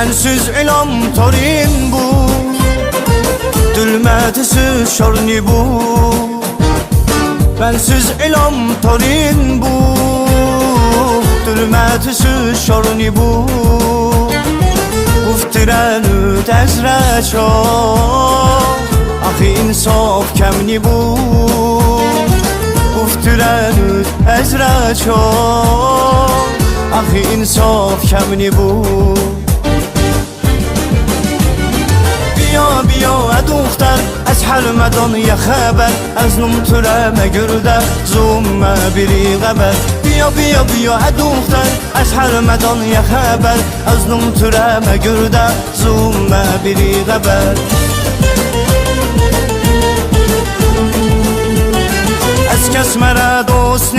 Bensiz ilam torin bu, dülmetisi şorni bu. Bensiz ilam torin bu, dülmetisi şorni bu. Guftirenü tezre çok, ah insaf kemni bu. Guftirenü tezre çok, ah insaf kemni bu. بیا دختر از حرمدان یه خبر از نمترمه گرده زومه بری غبر بیا دختر از حرمدان یه خبر از نمترمه گرده زومه بری غبر از کس مرا دوست